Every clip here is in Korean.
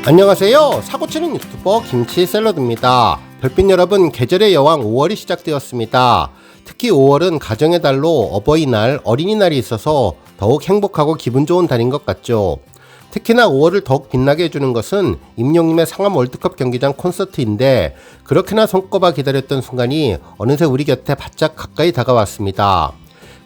안녕하세요. 사고치는 유튜버 김치샐러드입니다. 별빛 여러분, 계절의 여왕 5월이 시작되었습니다. 특히 5월은 가정의 달로 어버이날, 어린이날이 있어서 더욱 행복하고 기분 좋은 달인 것 같죠. 특히나 5월을 더욱 빛나게 해주는 것은 임영님의 상암 월드컵 경기장 콘서트인데, 그렇게나 손꼽아 기다렸던 순간이 어느새 우리 곁에 바짝 가까이 다가왔습니다.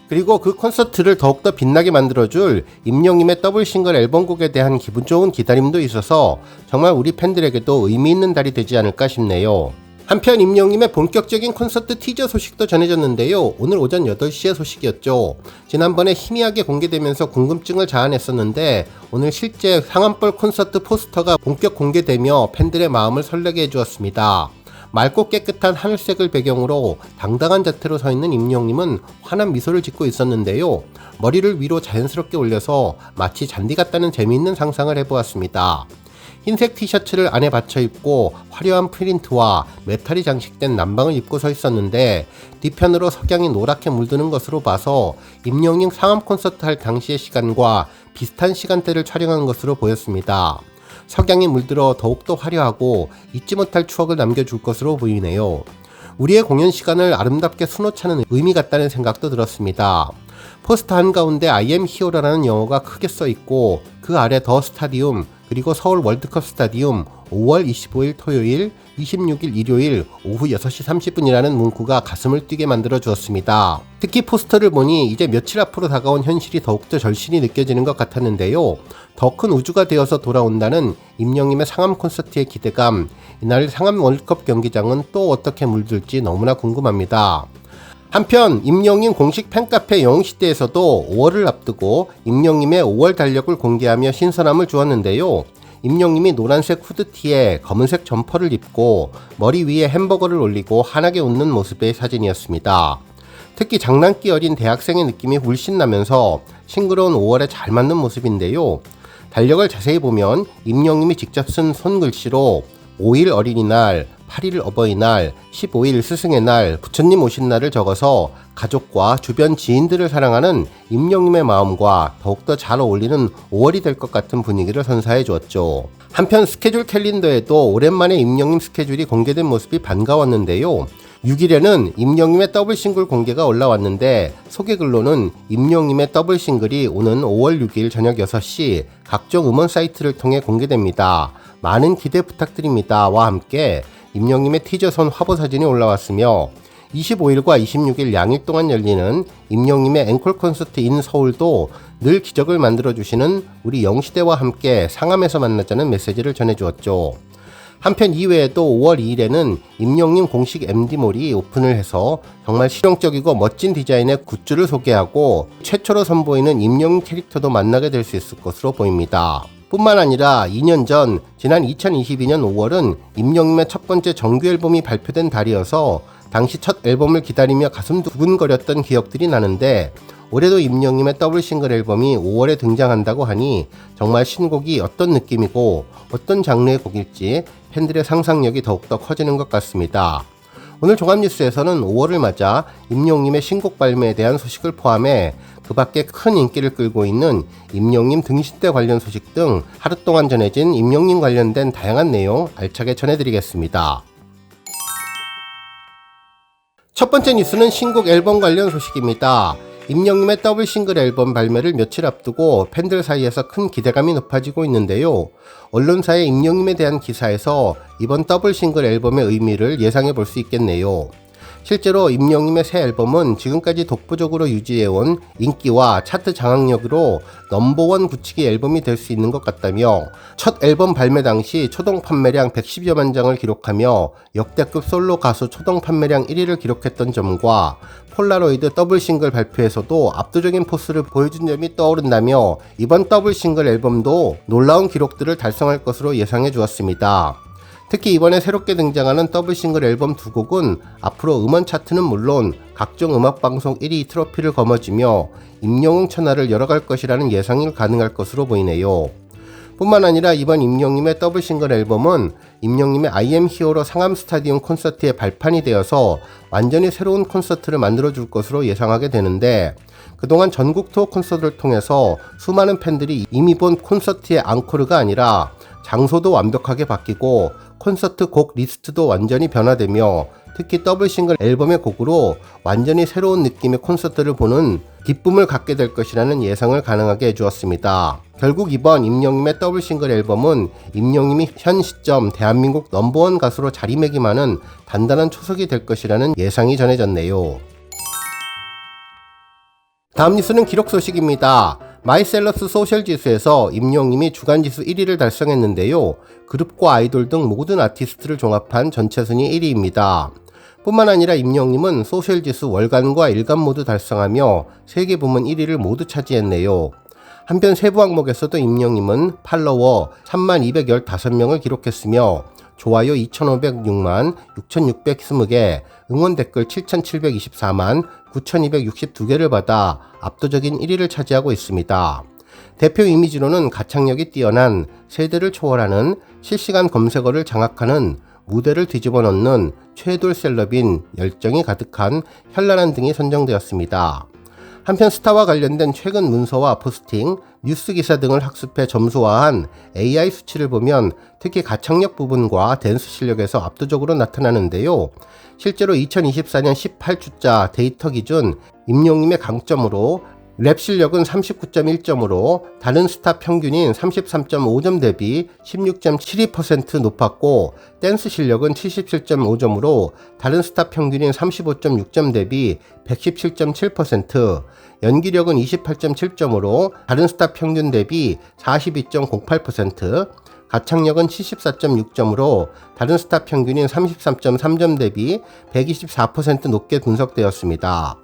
그리고 그 콘서트를 더욱더 빛나게 만들어줄 임영님의 더블 싱글 앨범곡에 대한 기분 좋은 기다림도 있어서 정말 우리 팬들에게도 의미 있는 달이 되지 않을까 싶네요. 한편 임영님의 본격적인 콘서트 티저 소식도 전해졌는데요. 오늘 오전 8시의 소식이었죠. 지난번에 희미하게 공개되면서 궁금증을 자아냈었는데 오늘 실제 상암볼 콘서트 포스터가 본격 공개되며 팬들의 마음을 설레게 해주었습니다. 맑고 깨끗한 하늘색을 배경으로 당당한 자태로 서 있는 임영님은 환한 미소를 짓고 있었는데요. 머리를 위로 자연스럽게 올려서 마치 잔디 같다는 재미있는 상상을 해보았습니다. 흰색 티셔츠를 안에 받쳐 입고 화려한 프린트와 메탈이 장식된 남방을 입고 서 있었는데 뒤편으로 석양이 노랗게 물드는 것으로 봐서 임영님 상암 콘서트 할 당시의 시간과 비슷한 시간대를 촬영한 것으로 보였습니다. 석양이 물들어 더욱더 화려하고 잊지 못할 추억을 남겨줄 것으로 보이네요. 우리의 공연 시간을 아름답게 수놓자는 의미 같다는 생각도 들었습니다. 포스터 한가운데 I am hero라는 영어가 크게 써있고 그 아래 더 스타디움 그리고 서울 월드컵 스타디움 5월 25일 토요일 26일 일요일 오후 6시 30분이라는 문구가 가슴을 뛰게 만들어 주었습니다. 특히 포스터를 보니 이제 며칠 앞으로 다가온 현실이 더욱더 절실히 느껴지는 것 같았는데요. 더 큰 우주가 되어서 돌아온다는 임영님의 상암 콘서트의 기대감, 이날 상암 월드컵 경기장은 또 어떻게 물들지 너무나 궁금합니다. 한편 임영님 공식 팬카페 영웅시대에서도 5월을 앞두고 임영님의 5월 달력을 공개하며 신선함을 주었는데요. 임영님이 노란색 후드티에 검은색 점퍼를 입고 머리 위에 햄버거를 올리고 환하게 웃는 모습의 사진이었습니다. 특히 장난기 어린 대학생의 느낌이 물씬 나면서 싱그러운 5월에 잘 맞는 모습인데요. 달력을 자세히 보면 임영님이 직접 쓴 손글씨로 5일 어린이날, 8일 어버이날, 15일 스승의 날, 부처님 오신 날을 적어서 가족과 주변 지인들을 사랑하는 임영님의 마음과 더욱더 잘 어울리는 5월이 될 것 같은 분위기를 선사해 주었죠. 한편 스케줄 캘린더에도 오랜만에 임영님 스케줄이 공개된 모습이 반가웠는데요. 6일에는 임영님의 더블 싱글 공개가 올라왔는데 소개글로는 임영님의 더블 싱글이 오는 5월 6일 저녁 6시 각종 음원 사이트를 통해 공개됩니다. 많은 기대 부탁드립니다. 와 함께 임영님의 티저선 화보 사진이 올라왔으며 25일과 26일 양일 동안 열리는 임영님의 앵콜 콘서트 인 서울도 늘 기적을 만들어주시는 우리 영시대와 함께 상암에서 만나자는 메시지를 전해주었죠. 한편 이외에도 5월 2일에는 임영님 공식 MD몰이 오픈을 해서 정말 실용적이고 멋진 디자인의 굿즈를 소개하고 최초로 선보이는 임영님 캐릭터도 만나게 될 수 있을 것으로 보입니다. 뿐만 아니라 2년 전 지난 2022년 5월은 임영님의 첫 번째 정규 앨범이 발표된 달이어서 당시 첫 앨범을 기다리며 가슴 두근거렸던 기억들이 나는데 올해도 임영님의 더블 싱글 앨범이 5월에 등장한다고 하니 정말 신곡이 어떤 느낌이고 어떤 장르의 곡일지 팬들의 상상력이 더욱더 커지는 것 같습니다. 오늘 종합뉴스에서는 5월을 맞아 임영님의 신곡 발매에 대한 소식을 포함해 그 밖에 큰 인기를 끌고 있는 임영님 등신대 관련 소식 등 하루 동안 전해진 임영님 관련된 다양한 내용 알차게 전해드리겠습니다. 첫 번째 뉴스는 신곡 앨범 관련 소식입니다. 임영님의 더블 싱글 앨범 발매를 며칠 앞두고 팬들 사이에서 큰 기대감이 높아지고 있는데요. 언론사의 임영님에 대한 기사에서 이번 더블 싱글 앨범의 의미를 예상해 볼 수 있겠네요. 실제로 임영님의 새 앨범은 지금까지 독보적으로 유지해온 인기와 차트 장악력으로 넘버원 굳히기 앨범이 될 수 있는 것 같다며 첫 앨범 발매 당시 초동 판매량 110여만 장을 기록하며 역대급 솔로 가수 초동 판매량 1위를 기록했던 점과 폴라로이드 더블 싱글 발표에서도 압도적인 포스를 보여준 점이 떠오른다며 이번 더블 싱글 앨범도 놀라운 기록들을 달성할 것으로 예상해 주었습니다. 특히 이번에 새롭게 등장하는 더블 싱글 앨범 두 곡은 앞으로 음원 차트는 물론 각종 음악방송 1위 트로피를 거머쥐며 임영웅 천하를 열어갈 것이라는 예상이 가능할 것으로 보이네요. 뿐만 아니라 이번 임영님의 더블 싱글 앨범은 임영님의 I am hero 상암 스타디움 콘서트의 발판이 되어서 완전히 새로운 콘서트를 만들어줄 것으로 예상하게 되는데 그동안 전국 투어 콘서트를 통해서 수많은 팬들이 이미 본 콘서트의 앙코르가 아니라 장소도 완벽하게 바뀌고 콘서트 곡 리스트도 완전히 변화되며 특히 더블 싱글 앨범의 곡으로 완전히 새로운 느낌의 콘서트를 보는 기쁨을 갖게 될 것이라는 예상을 가능하게 해주었습니다. 결국 이번 임영님의 더블 싱글 앨범은 임영님이 현 시점 대한민국 넘버원 가수로 자리매김하는 단단한 초석이 될 것이라는 예상이 전해졌네요. 다음 뉴스는 기록 소식입니다. 마이셀러스 소셜 지수에서 임영님이 주간 지수 1위를 달성했는데요. 그룹과 아이돌 등 모든 아티스트를 종합한 전체 순위 1위입니다. 뿐만 아니라 임영님은 소셜 지수 월간과 일간 모두 달성하며 3개 부문 1위를 모두 차지했네요. 한편 세부 항목에서도 임영님은 팔로워 3215명을 기록했으며 좋아요 2506만 6620개, 응원 댓글 7724만 9262개를 받아 압도적인 1위를 차지하고 있습니다. 대표 이미지로는 가창력이 뛰어난 세대를 초월하는 실시간 검색어를 장악하는 무대를 뒤집어 놓는 최돌 셀럽인 열정이 가득한 현란한 등이 선정되었습니다. 한편 스타와 관련된 최근 문서와 포스팅, 뉴스 기사 등을 학습해 점수화한 AI 수치를 보면 특히 가창력 부분과 댄스 실력에서 압도적으로 나타나는데요. 실제로 2024년 18주자 데이터 기준 임영님의 강점으로 랩 실력은 39.1점으로 다른 스타 평균인 33.5점 대비 16.72% 높았고 댄스 실력은 77.5점으로 다른 스타 평균인 35.6점 대비 117.7%, 연기력은 28.7점으로 다른 스타 평균 대비 42.08%, 가창력은 74.6점으로 다른 스타 평균인 33.3점 대비 124% 높게 분석되었습니다.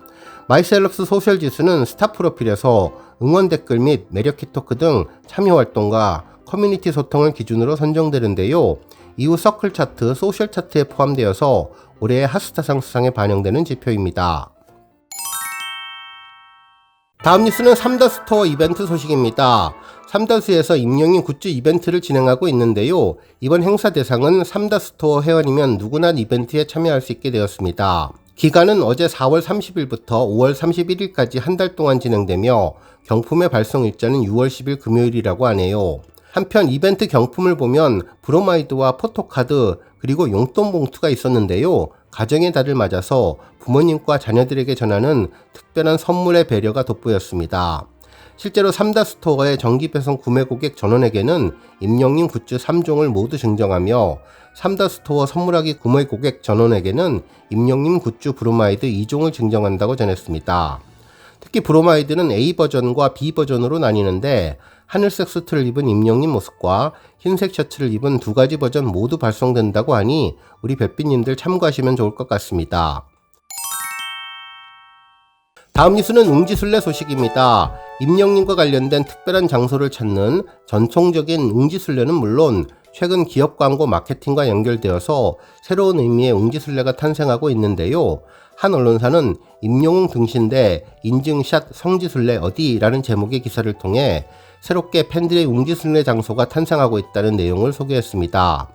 마이셀럽스 소셜 지수는 스타 프로필에서 응원 댓글 및 매력키 토크 등 참여 활동과 커뮤니티 소통을 기준으로 선정되는데요. 이후 서클 차트, 소셜 차트에 포함되어서 올해의 핫스타상 수상에 반영되는 지표입니다. 다음 뉴스는 삼더스토어 이벤트 소식입니다. 삼더스에서 임영님 굿즈 이벤트를 진행하고 있는데요. 이번 행사 대상은 삼더스토어 회원이면 누구나 이벤트에 참여할 수 있게 되었습니다. 기간은 어제 4월 30일부터 5월 31일까지 한 달 동안 진행되며 경품의 발송 일자는 6월 10일 금요일이라고 하네요. 한편 이벤트 경품을 보면 브로마이드와 포토카드 그리고 용돈 봉투가 있었는데요. 가정의 달을 맞아서 부모님과 자녀들에게 전하는 특별한 선물의 배려가 돋보였습니다. 실제로 삼다스토어의 정기 배송 구매 고객 전원에게는 임영님 굿즈 3종을 모두 증정하며 삼다스토어 선물하기 구매 고객 전원에게는 임영님 굿즈 브로마이드 2종을 증정한다고 전했습니다. 특히 브로마이드는 A버전과 B버전으로 나뉘는데 하늘색 수트를 입은 임영님 모습과 흰색 셔츠를 입은 두 가지 버전 모두 발송된다고 하니 우리 별빛님들 참고하시면 좋을 것 같습니다. 다음 뉴스는 웅지순례 소식입니다. 임영님과 관련된 특별한 장소를 찾는 전통적인 웅지순례는 물론 최근 기업 광고 마케팅과 연결되어서 새로운 의미의 웅지순례가 탄생하고 있는데요. 한 언론사는 임영웅 등신대 인증샷 성지순례 어디라는 제목의 기사를 통해 새롭게 팬들의 웅지순례 장소가 탄생하고 있다는 내용을 소개했습니다.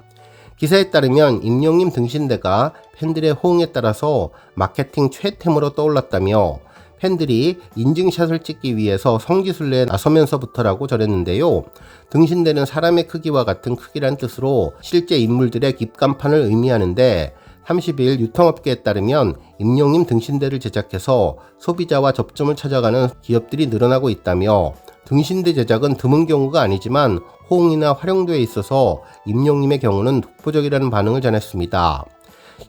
기사에 따르면 임영님 등신대가 팬들의 호응에 따라서 마케팅 최애템으로 떠올랐다며 팬들이 인증샷을 찍기 위해서 성지순례에 나서면서부터라고 전했는데요. 등신대는 사람의 크기와 같은 크기란 뜻으로 실제 인물들의 입간판을 의미하는데 30일 유통업계에 따르면 임영님 등신대를 제작해서 소비자와 접점을 찾아가는 기업들이 늘어나고 있다며 등신대 제작은 드문 경우가 아니지만 호응이나 활용도에 있어서 임영님의 경우는 독보적이라는 반응을 전했습니다.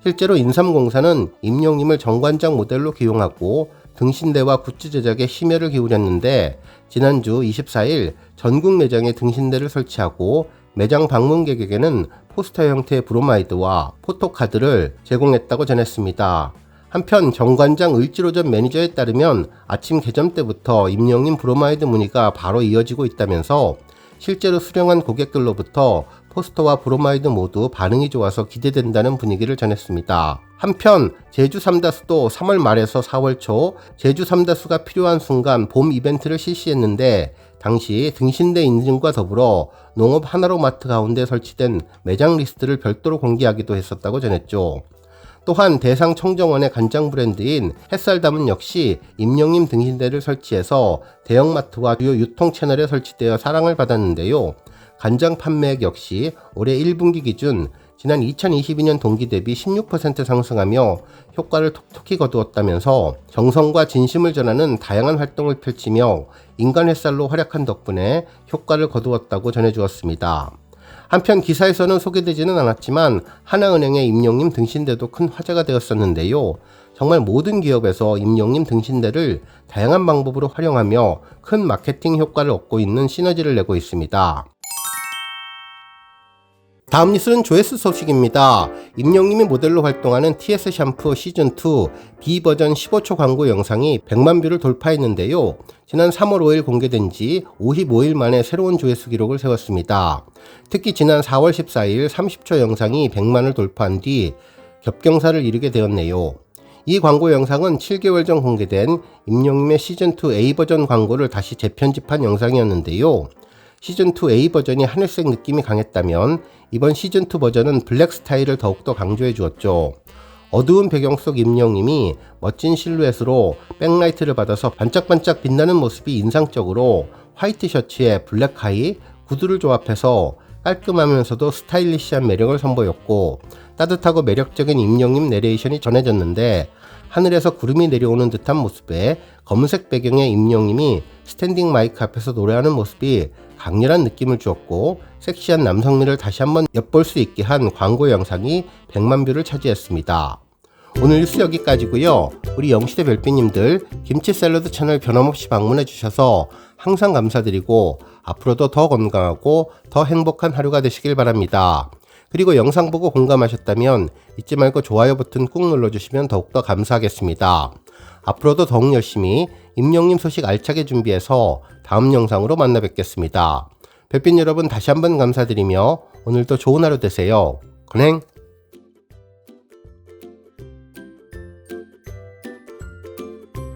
실제로 인삼공사는 임영님을 정관장 모델로 기용하고 등신대와 굿즈 제작에 심혈을 기울였는데 지난주 24일 전국 매장에 등신대를 설치하고 매장 방문객에게는 포스터 형태의 브로마이드와 포토카드를 제공했다고 전했습니다. 한편 정관장 을지로전 매니저에 따르면 아침 개점 때부터 임영님 브로마이드 문의가 바로 이어지고 있다면서 실제로 수령한 고객들로부터 포스터와 브로마이드 모두 반응이 좋아서 기대된다는 분위기를 전했습니다. 한편 제주 삼다수도 3월 말에서 4월 초 제주 삼다수가 필요한 순간 봄 이벤트를 실시했는데 당시 등신대 인증과 더불어 농업 하나로마트 가운데 설치된 매장 리스트를 별도로 공개하기도 했었다고 전했죠. 또한 대상 청정원의 간장 브랜드인 햇살담은 역시 임영님 등신대를 설치해서 대형마트와 주요 유통 채널에 설치되어 사랑을 받았는데요. 간장 판매액 역시 올해 1분기 기준 지난 2022년 동기 대비 16% 상승하며 효과를 톡톡히 거두었다면서 정성과 진심을 전하는 다양한 활동을 펼치며 인간 햇살로 활약한 덕분에 효과를 거두었다고 전해주었습니다. 한편 기사에서는 소개되지는 않았지만 하나은행의 임용님 등신대도 큰 화제가 되었었는데요. 정말 모든 기업에서 임용님 등신대를 다양한 방법으로 활용하며 큰 마케팅 효과를 얻고 있는 시너지를 내고 있습니다. 다음 뉴스는 조회수 소식입니다. 임영님이 모델로 활동하는 TS 샴푸 시즌2 B버전 15초 광고 영상이 100만 뷰를 돌파했는데요. 지난 3월 5일 공개된 지 55일 만에 새로운 조회수 기록을 세웠습니다. 특히 지난 4월 14일 30초 영상이 100만을 돌파한 뒤 겹경사를 이루게 되었네요. 이 광고 영상은 7개월 전 공개된 임영님의 시즌2 A버전 광고를 다시 재편집한 영상이었는데요. 시즌2 A버전이 하늘색 느낌이 강했다면 이번 시즌2 버전은 블랙 스타일을 더욱더 강조해 주었죠. 어두운 배경 속 임영님이 멋진 실루엣으로 백라이트를 받아서 반짝반짝 빛나는 모습이 인상적으로 화이트 셔츠에 블랙 하이, 구두를 조합해서 깔끔하면서도 스타일리시한 매력을 선보였고 따뜻하고 매력적인 임영님 내레이션이 전해졌는데 하늘에서 구름이 내려오는 듯한 모습에 검은색 배경의 임영님이 스탠딩 마이크 앞에서 노래하는 모습이 강렬한 느낌을 주었고 섹시한 남성미를 다시 한번 엿볼 수 있게 한 광고 영상이 100만 뷰를 차지했습니다. 오늘 뉴스 여기까지고요. 우리 영시대 별빛님들 김치 샐러드 채널 변함없이 방문해 주셔서 항상 감사드리고 앞으로도 더 건강하고 더 행복한 하루가 되시길 바랍니다. 그리고 영상 보고 공감하셨다면 잊지 말고 좋아요 버튼 꾹 눌러주시면 더욱더 감사하겠습니다. 앞으로도 더욱 열심히 임영님 소식 알차게 준비해서 다음 영상으로 만나 뵙겠습니다. 별빛 여러분 다시 한번 감사드리며 오늘도 좋은 하루 되세요. 건행!